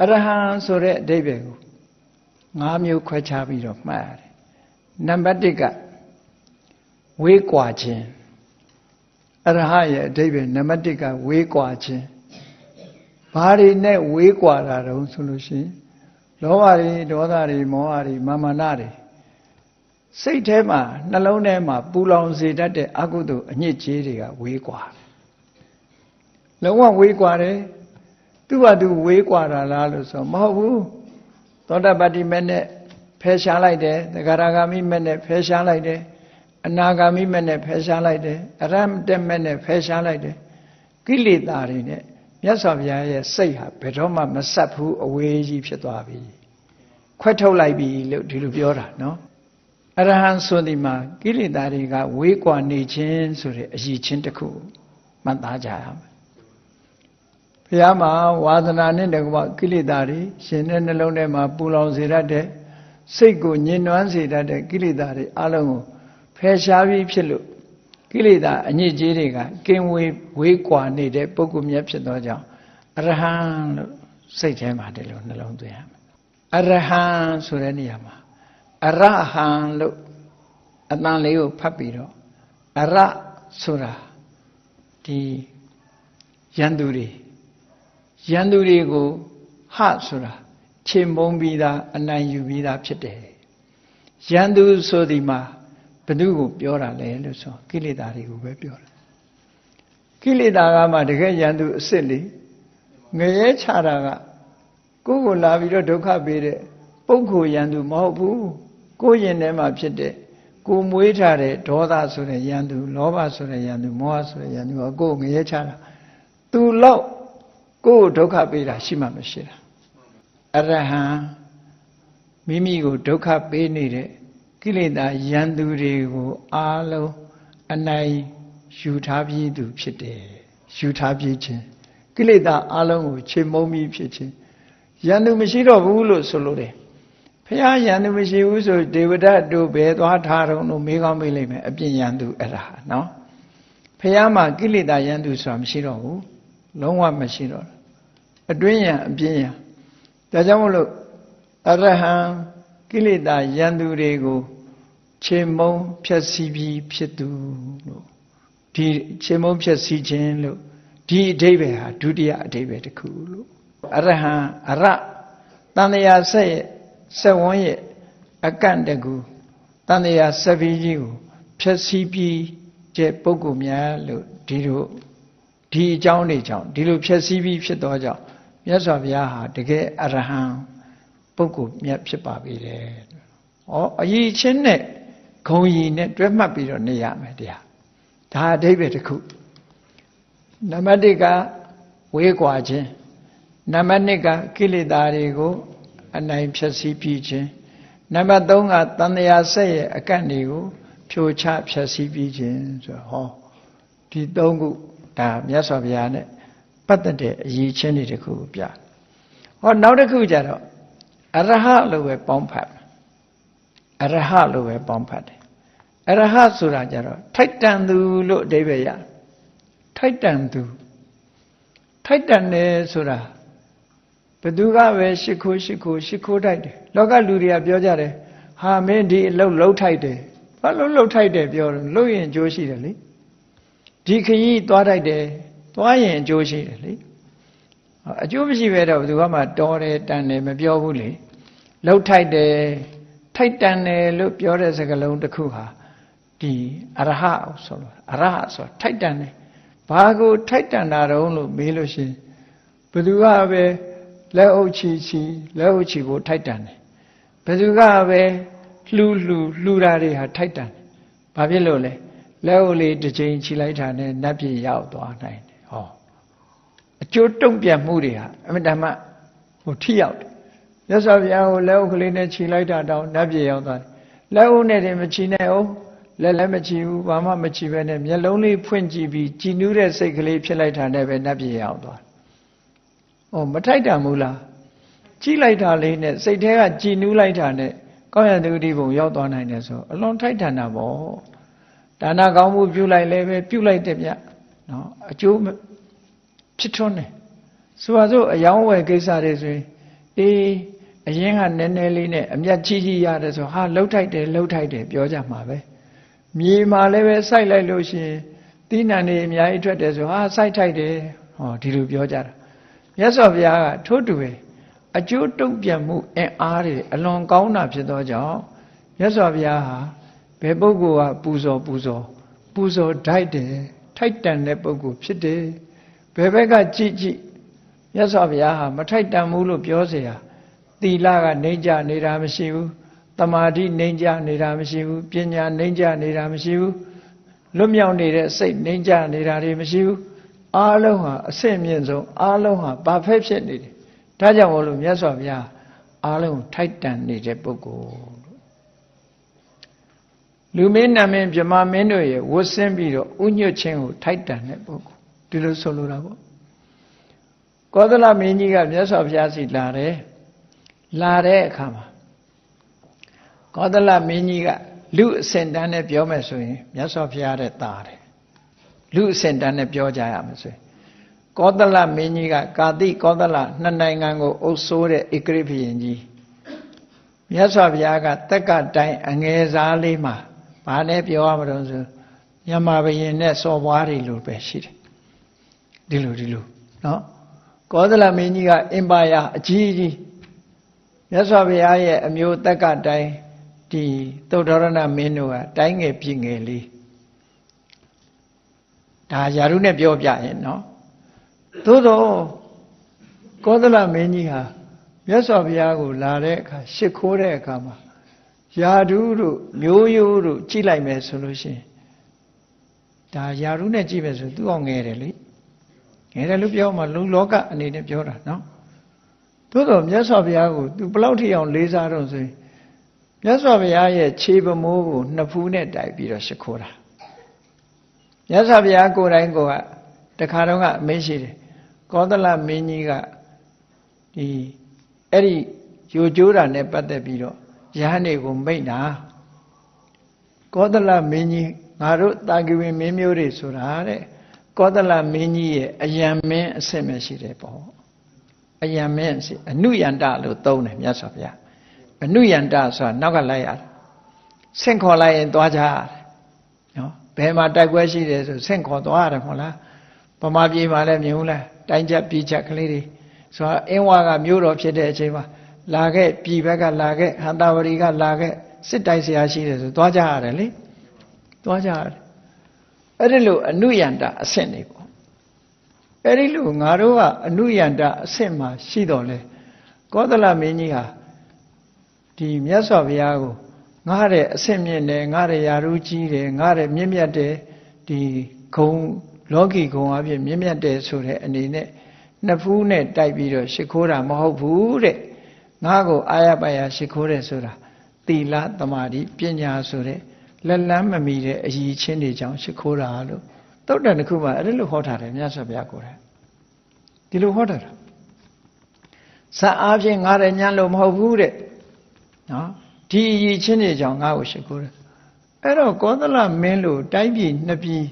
အရဟံဆိုတဲ့အဓိပ္ပာယ်ကို၅မျိုးခွဲခြားပြီးတော့မှတ်ရတယ်နံပါတ်1ကဝေးကွာခြင်းအရဟရဲ့အဓိပ္ပာယ်နံပါတ်1ကဝေးကွာခြင်းဘာတွေနဲ့ဝေးကွာတာတုံးဆိုလို့ရှိရင်လောဘတွေဒေါသတွေမောဟတွေမာမာနတွေစိတ်ထဲမှာနှလုံးထဲမှာပူလောင်စေတတ်တဲ့အကုသိုလ်အညစ်အကြေးတွေကဝေးကွာလုံးဝဝေးကွာတယ်သူ့ဟာသူဝေးကွာတာလားလို့ဆိုမဟုတ်ဘူးသောတာပတ္တိမဲ့နဲ့ဖယ်ရှားလိုက်တယ်သဂရဂါမိမဲ့နဲ့ဖယ်ရှားလိုက်တယ်အနာဂါမိမဲ့နဲ့ဖယ်ရှားလိုက်တယ်အရဟတမဲ့နဲ့ဖယ်ရှားလိုက်တယ်ကိလေသာတွေနဲ့မြတ်စွာဘုရားရဲ့စိတ်ဟာဘယ်တော့မှမဆက်ဘူးအဝေးကြီးဖြစ်သွားပြီခွဲထုတ်လိုက်ပြီလို့ဒီလိုပြောတာနော်အရဟံဆိုဒီမှာကိလေသာတွေကဝေးကွာနေခြင်းဆိုတဲ့အရည်ချင်းတစ်ခုမှတ်သားကြရမယ်ဘုရားမှာဝါသနာနဲ့တကွကိလေသာတွေရှင်တဲ့နှလုံးထဲမှာပူလောင်စေတတ်တဲ့စိတ်ကိုညှဉ်းနှွမ်းစေတတ်တဲ့ကိလေသာတွေအလုံးကိုဖယ်ရှားပြီးဖြစ်လို့ကိလေသာအညစ်အကြေးတွေကကင်းဝေးကွာနေတဲ့ပုဂ္ဂိုလ်မြတ်ဖြစ်သောကြောင့်အရဟံလို့စိတ်ထဲမှာဒီလိုနှလုံးသွင်းရမယ်အရဟံဆိုတဲ့နေရာမှာအရဟံလို့အတန်လေးကိုဖတ်ပြီးတော့အရဆိုတာဒီယန္တုတွေကိုဟဆိုတာခြေမုံပြီးသားအနိုင်ယူပြီးသားဖြစ်တယ်ယန္တုဆိုဒီမှာဘယ်သူကိုပြောတာလဲလို့ဆိုကိလေသာတွေကိုပဲပြောတာကိလေသာကမှတကယ်ယန္တုအစ်စ်လေငရဲချတာကကိုယ်ကိုလာပြီးတော့ဒုက္ခပေးတဲ့ပုဂ္ဂိုလ်ယန္တုမဟုတ်ဘူးကိုယ်ရင်ထဲမှာဖြစ်တဲ့ကိုမွေးထားတဲ့ဒေါသဆိုတဲ့ယန္တုလောဘဆိုတဲ့ယန္တုမောဟဆိုတဲ့ယန္တုကကိုယ်ငရဲချတာသူလောက်ကိုယ်ဒုက္ခပေးတာရှိမှမရှိတာအရဟံမိမိကိုဒုက္ခပေးနေတဲ့ကိလေသာယန္တုတွေကိုအားလုံးအနိုင်ယူထားပြီးသူဖြစ်တယ်ယူထားပြီးခြင်းကိလေသာအားလုံးကိုခြေမုံပြီးဖြစ်ခြင်းယန္တုမရှိတော့ဘူးလို့ဆိုလို့တယ်ဘုရားယန္တုမရှိဘူးဆိုဒေဝဒတ်တို့ဘယ်သွားထားတော့လို့မေးကောင်းမေးလိုက်မယ်အပြည့်ယန္တုအဲ့ဒါနော်ဘုရားမှာကိလေသာယန္တုဆိုတာမရှိတော့ဘူးလုံးဝမရှိတော့အတွင်းယံအပြင်းယံဒါကြောင့်မို့လို့အရဟံကိလေသာယန္တုတွေကိုခြေမုံဖြည့်ဆည်းပြီးဖြစ်သူလို့ဒီခြေမုံဖြည့်ဆည်းခြင်းလို့ဒီအဓိပ္ပာယ်ဟာဒုတိယအဓိပ္ပာယ်တစ်ခုလို့အရဟံအရတန်တရာဆက်ရဲ့ဆက်ဝန်းရဲ့အကန့်တကူတန်တရာဆက်ပြီးကြီးကိုဖြည့်ဆည်းပြီးတဲ့ပုဂ္ဂိုလ်များလို့ဒီလိုဒီအကြောင်းတွေကြောင့်ဒီလိုဖြည့်ဆည်းပြီးဖြစ်သောကြောင့်မြတ်စွာဘုရားဟာတကယ်အရဟံပုဂ္ဂိုလ်မြတ်ဖြစ်ပါပြီတဲ့။ဩအရေးချင်းနဲ့ဂုံရီနဲ့တွဲမှတ်ပြီးတော့နေရမယ်တရား။ဒါအဓိပ္ပာယ်တစ်ခု။နံပါတ်1ကဝေးကွာခြင်းနံပါတ်2ကကိလေသာတွေကိုအနိုင်ဖြည့်ဆည်းပြီးခြင်းနံပါတ်3ကတန်ត្រာဆက်ရဲ့အကန့်တွေကိုဖြိုချဖြည့်ဆည်းပြီးခြင်းဆိုဟောဒီ3ခုဒါမြတ်စွာဘုရားနဲ့ပတ်သက်တဲ့အရေးချင်းတွေတစ်ခုပြဟောနောက်တစ်ခုကျတော့အရဟလို့ပဲပေါင်းဖတ်အရဟလို့ပဲပေါင်းဖတ်တယ်အရဟဆိုတာကျတော့ထိုက်တန်သူလို့အဓိပ္ပာယ်ရထိုက်တန်သူထိုက်တန်တယ်ဆိုတာဘသူကပဲရှ िख ိုးထိုက်တယ်လောကလူတွေကပြောကြတယ်ဟာမင်းဒီအလုပ်လှုပ်ထိုက်တယ်ဘာလို့လှုပ်ထိုက်တယ်ပြောတယ်လှုပ်ရင်အကျိုးရှိတယ်လေဒီခရီးသွားထိုက်တယ်သွားရင်အကျိုးရှိတယ်လေအကျိုးမရှိပဲတော့ဘသူကမှတော်တယ်တန်တယ်မပြောဘူးလေလှုပ်ထိုက်တယ်ထိုက်တန်တယ်လို့ပြောတဲ့စကားလုံးတစ်ခုဟာဒီအရဟဆိုလို့အရဟဆိုထိုက်တန်တယ်ဘာကိုထိုက်တန်တာတုံးလို့မေးလို့ရှိရင်ဘသူကပဲလက်အုပ်ချီဖို့ထိုက်တန်တယ်ဘသူကပဲလှူတာတွေဟာထိုက်တန်တယ်ဘာဖြစ်လို့လဲလက်အုပ်လေးတစ်ချိန်ချီလိုက်တာနဲ့နတ်ပြည်ရောက်သွားနိုင်တယ်ဟောအကျိုးတုံ့ပြန်မှုတွေဟာအမှန်တမ်းထိရောက်တယ်မြတ်စွာဘုရားကိုလက်အုပ်ကလေးနဲ့ချီလိုက်တာတောင်နတ်ပြည်ရောက်သွားတယ်လက်အုပ်နဲ့တင်မချီနဲ့အောင်လက်လည်းမချီဘူးဘာမှမချီပဲနဲ့မျက်လုံးလေးဖွင့်ကြည့်ပြီးကြည်နူးတဲ့စိတ်ကလေးဖြစ်လိုက်တာနဲ့ပဲနတ်ပြည်ရောက်သွားတယ်မထိုက်တန်ဘူးလားကြည့်လိုက်တာလေးနဲ့စိတ်ထဲကကြည်နူးလိုက်တာနဲ့ကောင်းရတုတိဘုံရောက်သွားနိုင်တယ်ဆိုအလွန်ထိုက်တန်တာပေါ့ဒါနကောင်းမှုပြုလိုက်လည်းပဲပြုလိုက်တယ်ဗျနော်အကျိုးဖြစ်ထွန်းတယ်ဆိုပါစို့အယောင်းဝယ်ကိစ္စတွေဆိုရင် အရင်ကနည်းနည်းလေးနဲ့အမျက်ကြီးကြီးရတယ်ဆိုဟာလှုပ်ထိုက်တယ်ပြောကြမှာပဲမြေမှာလည်းပဲစိုက်လိုက်လို့ရှိရင်သီးနှံတွေအများကြီးထွက်တယ်ဆိုဟာစိုက်ထိုက်တယ်ဟောဒီလိုပြောကြတာမြတ်စွာဘုရားကထို့တူပဲအကျိုးတုံ့ပြန်မှုအင်အားတွေအလွန်ကောင်းတာဖြစ်သောကြောင့်မြတ်စွာဘုရားဟာဘယ်ပုဂ္ဂိုလ်ကပူဇော်ထိုက်တယ်ထိုက်တန်တဲ့ပုဂ္ဂိုလ်ဖြစ်တယ်ဘယ်ဘက်ကကြည့်မြတ်စွာဘုရားဟာမထိုက်တန်ဘူးလို့ပြောเสียသီလကနှိမ့်ကြနေတာမရှိဘူးတမာတိနှိမ့်ကြနေတာမရှိဘူးပညာနှိမ့်ကြနေတာမရှိဘူးလွတ်မြောက်နေတဲ့စိတ်နှိမ့်ကြနေတာတွေမရှိဘူးအားလုံးဟာအဆင့်မြင့်ဆုံးအားလုံးဟာဘာဖက်ဖြစ်နေတယ်ဒါကြောင့်မို့လို့မြတ်စွာဘုရားအားလုံးထိုက်တန်နေတဲ့ပုဂ္ဂိုလ်လူမင်းနာမင်းဗြဟ္မာမင်းတို့ရဲ့ဝတ်ဆင်းပြီးတော့ဥညွတ်ခြင်းကိုထိုက်တန်တဲ့ပုဂ္ဂိုလ်ဒီလိုဆိုလိုတာပေါ့ကောသလမင်းကြီးကမြတ်စွာဘုရားစီလာတဲ့အခါမှာကောသလမင်းကြီးကလူအစင်တန်းနဲ့ပြောမယ်ဆိုရင်မြတ်စွာဘုရားတဲ့တာတယ်လူအစင်တန်းနဲ့ပြောကြရမယ်ဆိုရင်ကောသလမင်းကြီးကကာတိကောသလနှစ်နိုင်ငံကိုအုပ်စိုးတဲ့ဧကရိဘုရင်ကြီးမြတ်စွာဘုရားကတက္ကတိုင်းအငယ်စားလေးမှာဘာနဲ့ပြောရမလို့ဆိုမြန်မာဘုရင်နဲ့စော်ဘွားတွေလိုပဲရှိတယ်ဒီလိုနော်ကောသလမင်းကြီးကအင်ပါယာအကြီးကြီးမြတ်စွာဘုရားရဲ့အမျိုးတက္ကတိုင်းဒီသုဒ္ဓရဏမင်းတို့ကတိုင်းငယ်ပြည်ငယ်လေးဒါယာရုနဲ့ပြောပြရင်နော်သို့တော့ကောသလမင်းကြီးဟာမြတ်စွာဘုရားကိုလာတဲ့အခါရှ िख ိုးတဲ့အခါမှာယာရုတို့မျိုးရိုးတို့ကြည့်လိုက်မယ်ဆိုလို့ရှိရင်ဒါယာရုနဲ့ကြည့်မယ်ဆိုသူ့အောင်ငယ်တယ်လေငယ်တယ်လို့ပြောမှလူလောကအနေနဲ့ပြောတာနော်သို့တော့မြတ်စွာဘုရားကိုသူဘလောက်ထိအောင်လေးစားတော့ဆိုရင်မြတ်စွာဘုရားရဲ့ခြေပမိုးကိုနှစ်ဖူးနဲ့တိုက်ပြီးတော့ရှ िख ိုးတာမြတ်စွာဘုရားကိုယ်တိုင်ကတခါတော့ကအမေးရှိတယ်ကောသလမင်းကြီးကဒီအဲ့ဒီယူကျိုးတာနဲ့ပတ်သက်ပြီးတော့ယဟန်တွေကိုမိတ်တာကောသလမင်းကြီးငါတို့တာဂိဝင်မင်းမျိုးတွေဆိုတာတဲ့ကောသလမင်းကြီးရဲ့အယံမင်းအဆင့်ပဲရှိတယ်ပေါ့အယံမင်းအနုယန္တလို့သုံးတယ်မြတ်စွာဘုရားအနုယန္တဆိုတာနောက်ကလိုက်ရတယ်ဆင့်ခေါ်လိုက်ရင်သွားကြရတယ်နော်ဘယ်မှာတိုက်ပွဲရှိတယ်ဆိုဆင့်ခေါ်သွားရတယ်မဟုတ်လားဗမာပြည်မှာလည်းမြင်ဘူးလားတိုင်းချက်ပြည်ချက်ကလေးတွေဆိုတာအင်းဝါကမြို့တော်ဖြစ်တဲ့အချိန်မှာလာခဲ့ပြည်ဘက်ကလာခဲ့ဟန္တာဝရီကလာခဲ့စစ်တိုက်ဆရာရှိတယ်ဆိုသွားကြရတယ်လေသွားကြရတယ်အဲ့ဒီလိုအနုယန္တအဆင့်နေပေါ့အဲ့ဒီလိုငါတို့ကအနုယန္တအဆင့်မှာရှိတော်လဲကောသလမင်းကြီးဟာဒီမြတ်စွာဘုရားကိုငါတဲ့အဆင့်မြင့်တယ်ငါတဲ့ယာရုကြီးတယ်ငါတဲ့မြင့်မြတ်တယ်ဒီဂုံလောကီဂုံအဖြစ်မြင့်မြတ်တယ်ဆိုတဲ့အနေနဲ့နှစ်ဖူးနဲ့တိုက်ပြီးတော့ရှ िख ိုးတာမဟုတ်ဘူးတဲ့ငါကိုအာရပါရရှ िख ိုးတယ်ဆိုတာသီလသမာဓိပညာဆိုတဲ့လက်လန်းမမီတဲ့အရည်ချင်းတွေကြောင့်ရှ िख ိုးတာလို့သုတ်တန်တစ်ခုမှအဲ့လိုဟောထားတယ်မြတ်စွာဘုရားကိုယ်တိုင်ဒီလိုဟောထားတာဇာအားဖြင့်ငါတဲ့ညံလို့မဟုတ်ဘူးတဲ့နော်ဒီအရည်ချင်းတွေကြောင့်ငါ့ကိုရှ िख ိုးတယ်အဲ့တော့ကောသလမင်းလို့တိုင်းပြည်နှစ်ပြည်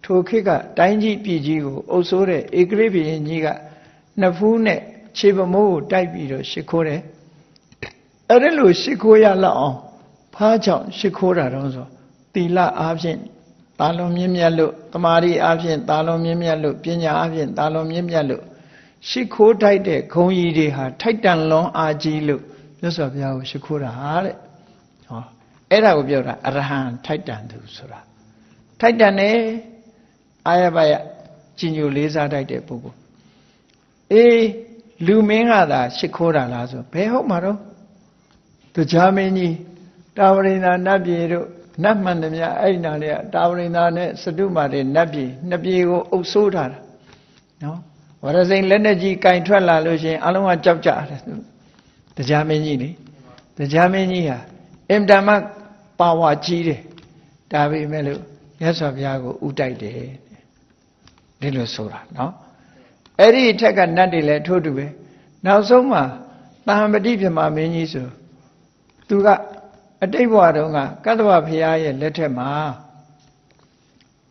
ထိုခေတ်ကတိုင်းကြီးပြည်ကြီးကိုအုပ်စိုးတဲ့ဧကရိဘုရင်ကြီးကနှစ်ဖူးနဲ့ခြေပမိုးကိုတိုက်ပြီးတော့ရှ िख ိုးတယ်အဲ့ဒီလိုရှ िख ိုးရလောက်အောင်ဖားကြောင့်ရှ िख ိုးတာတော့ဆိုသီလအားဖြင့်တာလွန်မြင့်မြတ်လို့တမာရီအားဖြင့်တာလွန်မြင့်မြတ်လို့ပညာအားဖြင့်တာလွန်မြင့်မြတ်လို့ရှ िख ိုးထိုက်တဲ့ဂုံကြီးတွေဟာထိုက်တန်လွန်အားကြီးလို့မြတ်စွာဘုရားကိုရှ िख ိုးတာတဲ့ဟောအဲ့ဒါကိုပြောတာအရဟံထိုက်တန်သူဆိုတာထိုက်တန်တယ်အာရပါယကြီးညိုလေးစားတိုက်တဲ့ပုဂ္ဂိုလ်အေးလူမင်းကသာရှ िख ိုးတာလားဆိုဘယ်ဟုတ်မှာတော့တရားမင်းကြီးတာဝရိန္ဒာနတ်ပြည်တို့နတ်မှန်သမျှအဲ့နာတွေကတာဝရိန္ဒာနဲ့စတုမာတွေနတ်ပြည်နှစ်ပြည်ကိုအုပ်ဆိုးထားတာနော်ဝရစိန်လက်နဲ့ကြီးကင်ထွက်လာလို့ရှိရင်အလုံးကကြောက်ကြတယ်တရားမင်းကြီးလေတရားမင်းကြီးဟာအင်တမပါဝါကြီးတယ်ဒါပေမဲ့လို့မြတ်စွာဘုရားကိုဥတိုက်တယ်ဒီလိုဆိုတာနော်အဲ့ဒီအထက်ကနတ်တွေလည်းထို့တူပဲနောက်ဆုံးမှာသာမတိဗြဟ္မာမင်းကြီးဆိုသူကအတိတ်ဘဝတုန်းကကတ္တဝဘုရားရဲ့လက်ထက်မှာ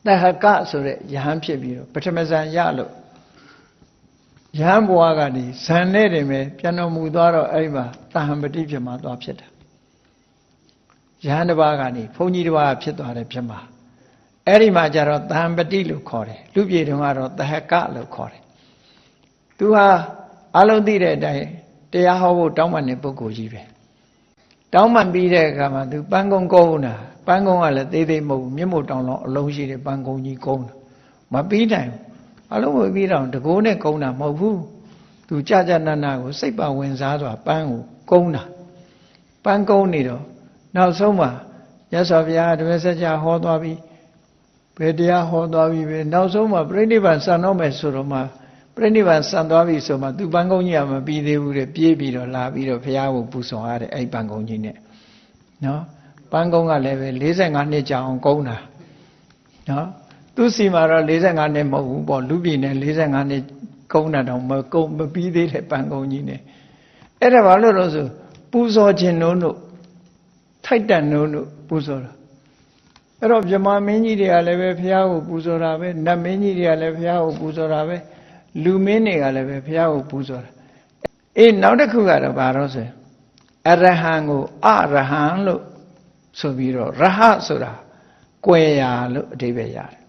တဟကဆိုတဲ့ယဟန်ဖြစ်ပြီးတော့ပထမဇန်ရလို့ ယဟန်ဘဝကနေဇန်နဲ့တင်ပဲပြန်တော်မူသွားတော့အဲ့ဒီမှာတဟံပတိဖြစ်မှာသွားဖြစ်တာယဟန်တစ်ပါးကနေဘုန်းကြီးတစ်ပါးဖြစ်သွားတယ်ဖြစ်မှာအဲ့ဒီမှာကျတော့တဟံပတိလို့ခေါ်တယ်လူပြေတုန်းကတော့တဟကလို့ခေါ်တယ်သူဟာအလုံးသိတဲ့အတိုင်းတရားဟောဖို့တောင်းပန်တဲ့ပုဂ္ဂိုလ်ကြီးပဲတောင်းပန်ပြီးတဲ့အခါမှာသူပန်းကုန်းကုန်းတာပန်းကုန်းကလည်းသေးသေးမဟုတ်ဘူးမြင့်မို့တောင်တော့အလုံးရှိတဲ့ပန်းကုန်းကြီးကုန်းတာမပြီးနိုင်ဘူးအလုံးမပြီးတော့တကိုးနဲ့ကုန်းတာမဟုတ်ဘူးသူကြကြနနကိုစိတ်ပါဝင်စားစွာပန်းကိုကုန်းတာပန်းကုန်းနေတော့နောက်ဆုံးမှာမြတ်စွာဘုရားတပည့်ဆက်ကြဟောသွားပြီးဘယ်တရားဟောသွားပြီးပဲနောက်ဆုံးမှာပြိဋိဘံစံတော့မယ်ဆိုတော့မှပြိဋိဘံစံသွားပြီဆိုမှသူပန်းကုန်းကြီးကမပြီးသေးဘူးတဲ့ပြေးပြီးတော့လာပြီးတော့ဘုရားကိုပူဇော်ရတဲ့အဲ့ပန်းကုန်းကြီးနဲ့နော်ပန်းကုန်းကလည်းပဲ45နှစ်ကြာအောင်ကုန်းတာနော်သူစီမှာတော့45နှစ်မဟုတ်ဘူးပေါ့လူပြည်နဲ့45နှစ်ကုန်းတာတော့မပြီးသေးတဲ့ပန်းကုန်းကြီးနဲ့အဲ့ဒါဘာလို့လဲဆိုပူဇော်ခြင်းတို့ထိုက်တန်တို့ပူဇော်တာအဲ့တော့မြမမင်းကြီးတွေကလည်းပဲဘုရားကိုပူဇော်တာပဲနတ်မင်းကြီးတွေကလည်းဘုရားကိုပူဇော်တာပဲလူမင်းတွေကလည်းပဲဘုရားကိုပူဇော်တာအေးနောက်တစ်ခုကတော့ဘာလို့ဆိုအရဟံကိုအရဟံလို့ဆိုပြီးတော့ရဟဆိုတာကွယ်ရာလို့အဓိပ္ပာယ်ရတယ်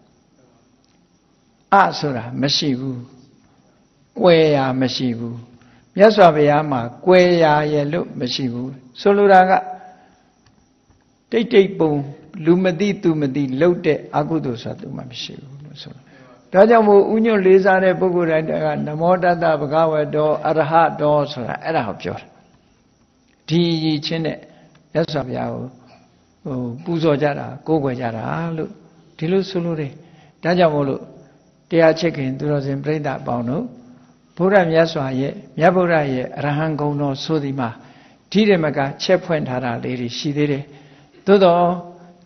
အဆိုတာမရှိဘူးကွယ်ရာမရှိဘူးမြတ်စွာဘုရားမှာကွယ်ရာရဲ့လို့မရှိဘူးဆိုလိုတာကတိတ်တိတ်ပုံလူမသိသူမသိလှုပ်တဲ့အကုသိုလ်ဆိုတာသူမှမရှိဘူးလို့ဆိုတော့ဒါကြောင့်မို့ဥညွတ်လေးစားတဲ့ပုဂ္ဂိုလ်တိုင်းကနမောတတ္တဘဂဝတောအရဟတောဆိုတာအဲ့ဒါကိုပြောတာဒီရည်ချင်းနဲ့မြတ်စွာဘုရားကိုပူဇော်ကြတာကိုးကွယ်ကြတာလို့ဒီလိုဆိုလို့တယ်ဒါကြောင့်မို့လို့တရားချစ်ခင်သူတော်စင်ပြိဿအပေါင်းတို့ဘုရားမြတ်စွာရဲ့မြတ်ဗုဒ္ဓရဲ့အရဟံဂုဏ်တော်ဆိုဒီမှာဒီရမကချက်ဖွင့်ထားတာလေးတွေရှိသေးတယ်သို့တော့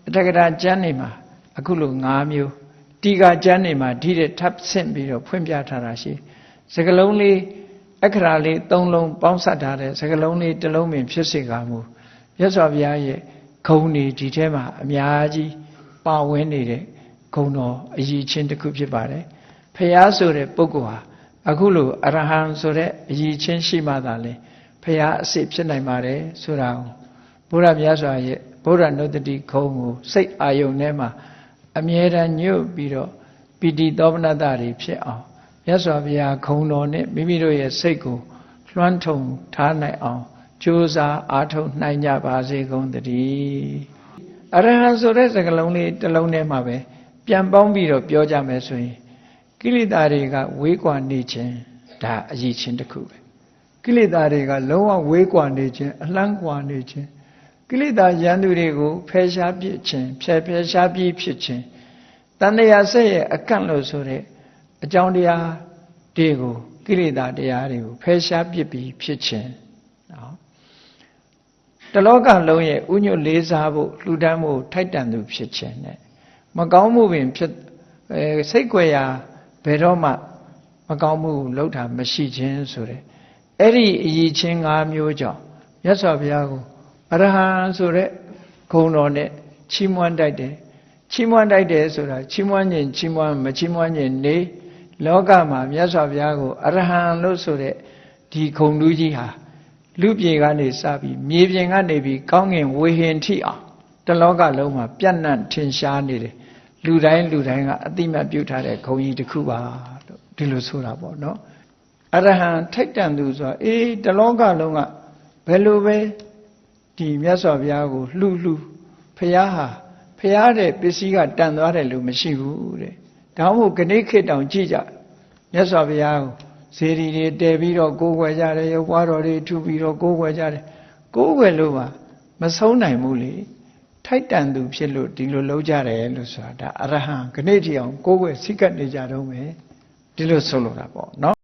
အတက္ကရာကျမ်းနေမှာအခုလို5မျိုးတီကာကျမ်းနေမှာဒီတဲ့ထပ်ဆင့်ပြီးတော့ဖွင့်ပြထားတာရှိစကလုံးလေးအခရာလေး3လုံးပေါင်းစပ်ထားတဲ့စကလုံးလေးတစ်လုံးပင်ဖြစ်စေကမူမြတ်စွာဘုရားရဲ့ဂုဏ်တွေဒီထဲမှာအများကြီးပါဝင်နေတဲ့ဂုဏ်တော်အရေးချင်းတစ်ခုဖြစ်ပါတယ်ဖះဆိုတဲ့ပုဂ္ဂိုလ်ဟာအခုလိုအရဟံဆိုတဲ့အရေးချင်းရှိမှသာလေဖះအစစ်ဖြစ်နိုင်ပါတယ်ဆိုတာကိုဘုရားမြတ်စွာရဲ့ဘုရားနုတ္တိခုံးကိုစိတ်အာယုန်ထဲမှာအမြဲတမ်းညွတ်ပြီးတော့ပိဋိသောပနတ္တတွေဖြစ်အောင်မြတ်စွာဘုရားခုံတော်နဲ့မိမိတို့ရဲ့စိတ်ကိုလွှမ်းထုံထားနိုင်အောင်ကြိုးစားအားထုတ်နိုင်ကြပါစေကုန်သတည်းအရဟံဆိုတဲ့စကားလုံးလေးတစ်လုံးထဲမှာပဲပြန်ပေါင်းပြီးတော့ပြောကြမယ်ဆိုရင်ကိလေသာတွေကဝေးကွာနေခြင်းဒါအရေးချင်းတစ်ခုပဲကိလေသာတွေကလုံးဝဝေးကွာနေခြင်းအလှမ်းကွာနေခြင်းကိလေသာရန်သူတွေကိုဖယ်ရှားပြစ်ခြင်းဖယ်ရှားပြီးဖြစ်ခြင်းတဏှာဆက်ရဲ့အကန့်လို့ဆိုတဲ့အကြောင်းတရားတွေကိုကိလေသာတရားတွေကိုဖယ်ရှားပြစ်ပြီးဖြစ်ခြင်းနော်တလောကလုံးရဲ့ဥညွတ်လေးစားဖို့လှူဒန်းဖို့ထိုက်တန်သူဖြစ်ခြင်းနဲ့မကောင်းမှုပင်ဖြစ်စိတ်ကြွယ်ရာဘယ်တော့မှမကောင်းမှုလုပ်တာမရှိခြင်းဆိုတဲ့အဲ့ဒီအရေးချင်း5မျိုးကြောင့်မြတ်စွာဘုရားကိုအရဟံဆိုတဲ့ဂုဏ်တော်နဲ့ချီးမွမ်းတိုက်တယ်ချီးမွမ်းတိုက်တယ်ဆိုတာချီးမွမ်းခြင်းချီးမွမ်းမချီးမွမ်းခြင်းနေလောကမှာမြတ်စွာဘုရားကိုအရဟံလို့ဆိုတဲ့ဒီဂုဏ်တူးကြီးဟာလူပြေကနေစပြီးမြေပြင်ကနေပြီးကောင်းကင်ဝေဟင်ထိအောင်တလောကလုံးမှာပြန့်နှံ့ထင်ရှားနေတယ်လူတိုင်းကအတိမတ်ပြုထားတဲ့ဂုဏ်ကြီးတစ်ခုပါလို့ဒီလိုဆိုတာပေါ့နော်အရဟံထိုက်တန်သူဆိုတာတလောကလုံးကဘယ်လိုပဲဒီမြတ်စွာဘုရားကိုလှူဖရာဟာဖရာတဲ့ပစ္စည်းကတန်သွားတယ်လို့မရှိဘူးတဲ့ဒါမှမဟုတ်ခဏခေတ်တောင်ကြည့်ကြမြတ်စွာဘုရားကိုဇေဒီတွေတည်ပြီးတော့ကိုးကွယ်ကြတယ်ရုပ်ပွားတော်တွေထူပြီးတော့ကိုးကွယ်ကြတယ်ကိုးကွယ်လို့ပါမဆုံးနိုင်ဘူးလေထိုက်တန်သူဖြစ်လို့ဒီလိုလုပ်ကြတယ်လို့ဆိုတာဒါအရဟံခဏထိအောင်ကိုးကွယ်စိတ်ကပ်နေကြတော့မယ်ဒီလိုဆိုလိုတာပေါ့နော်